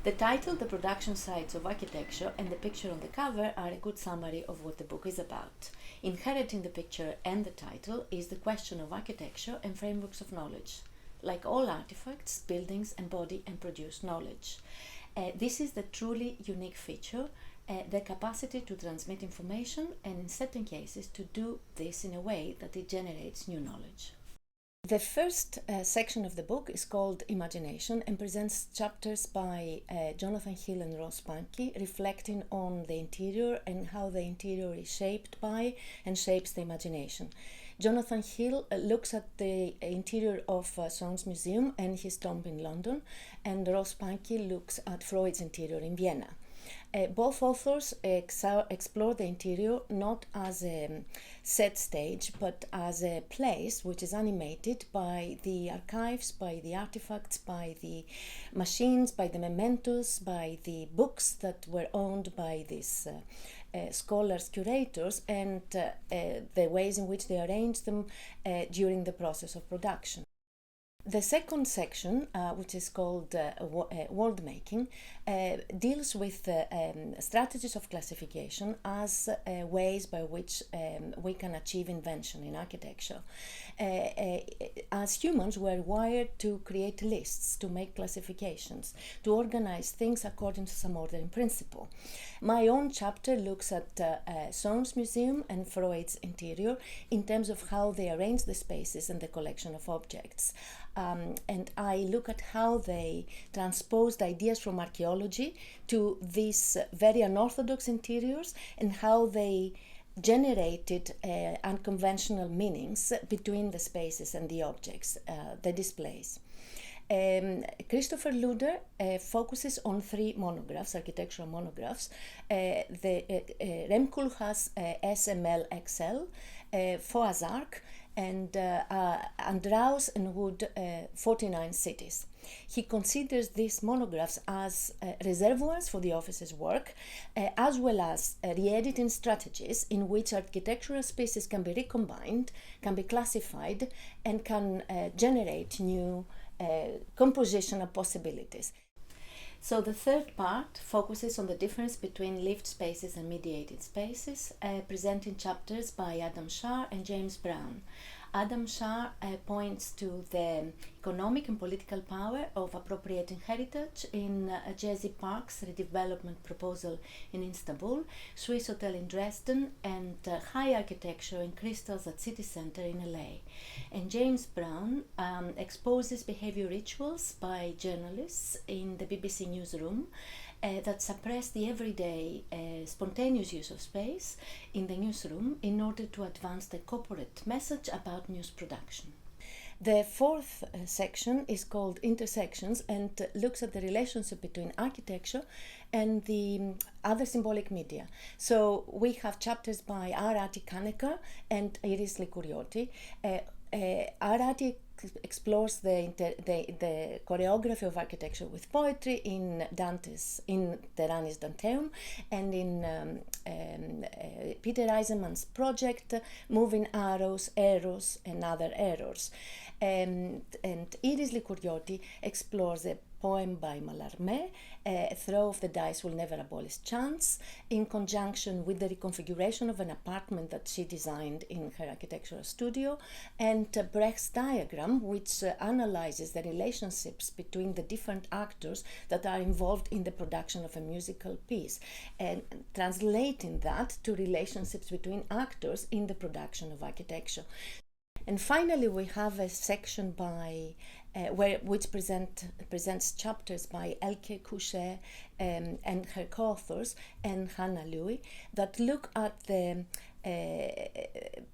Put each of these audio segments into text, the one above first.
The title, The Production Sites of Architecture, and the picture on the cover are a good summary of what the book is about. Inherent in the picture and the title is the question of architecture and frameworks of knowledge. Like all artifacts, buildings embody and produce knowledge. This is the truly unique feature, the capacity to transmit information, and in certain cases to do this in a way that it generates new knowledge. The first section of the book is called Imagination and presents chapters by Jonathan Hill and Ross Pankey reflecting on the interior and how the interior is shaped by and shapes the imagination. Jonathan Hill looks at the interior of Soames Museum and his tomb in London, and Ross Pankey looks at Freud's interior in Vienna. Both authors explore the interior not as a set stage, but as a place which is animated by the archives, by the artifacts, by the machines, by the mementos, by the books that were owned by these scholars, curators, and the ways in which they arrange them during the process of production. The second section, which is called world making, deals with strategies of classification as ways by which we can achieve invention in architecture. As humans, we're wired to create lists, to make classifications, to organize things according to some order in principle. My own chapter looks at Soames Museum and Freud's interior in terms of how they arrange the spaces and the collection of objects. And I look at how they transposed ideas from archaeology to these very unorthodox interiors and how they generated unconventional meanings between the spaces and the objects, the displays. Christopher Luder focuses on three monographs, architectural monographs. Remkul has SML XL, Foazark, and Andraus and Wood, 49 Cities. He considers these monographs as reservoirs for the office's work, as well as re-editing strategies in which architectural spaces can be recombined, can be classified, and can generate new compositional possibilities. So the third part focuses on the difference between lived spaces and mediated spaces, presenting chapters by Adam Shar and James Brown. Adam Shar points to the economic and political power of appropriating heritage in Jerzy Park's redevelopment proposal in Istanbul, Swiss Hotel in Dresden, and high architecture in crystals at City Center in LA. And James Brown exposes behavior rituals by journalists in the BBC newsroom that suppress the everyday spontaneous use of space in the newsroom in order to advance the corporate message about news production. The fourth section is called Intersections and looks at the relationship between architecture and the other symbolic media. So we have chapters by Arati Kanekar and Iris Likourioti. Arati explores the choreography of architecture with poetry in Terani's Danteum and in Peter Eisenman's project Moving Arrows, Errors and Other Errors. And Iris Likourioti explores a poem by Mallarmé, Throw of the Dice Will Never Abolish Chance, in conjunction with the reconfiguration of an apartment that she designed in her architectural studio, and Brecht's diagram, which analyzes the relationships between the different actors that are involved in the production of a musical piece, and translating that to relationships between actors in the production of architecture. And finally, we have a section by which presents chapters by Elke Couchet and her co-authors and Hannah Louie that look at the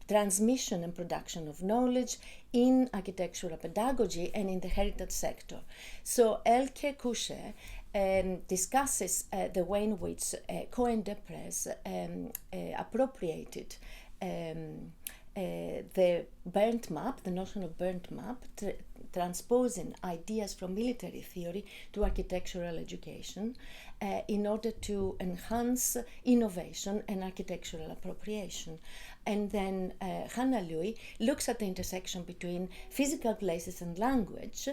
transmission and production of knowledge in architectural pedagogy and in the heritage sector. So Elke Couchet discusses the way in which Cohen Deprez appropriated the burnt map, the notion of burnt map, transposing ideas from military theory to architectural education in order to enhance innovation and architectural appropriation. And then Hannah Louis looks at the intersection between physical places and language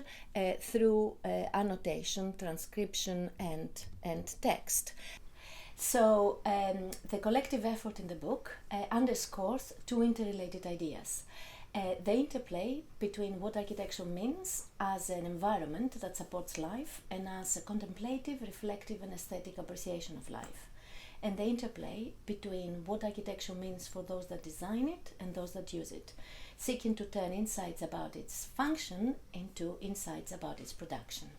through annotation, transcription, and text. So the collective effort in the book underscores two interrelated ideas. The interplay between what architecture means as an environment that supports life and as a contemplative, reflective and aesthetic appreciation of life. And the interplay between what architecture means for those that design it and those that use it, seeking to turn insights about its function into insights about its production.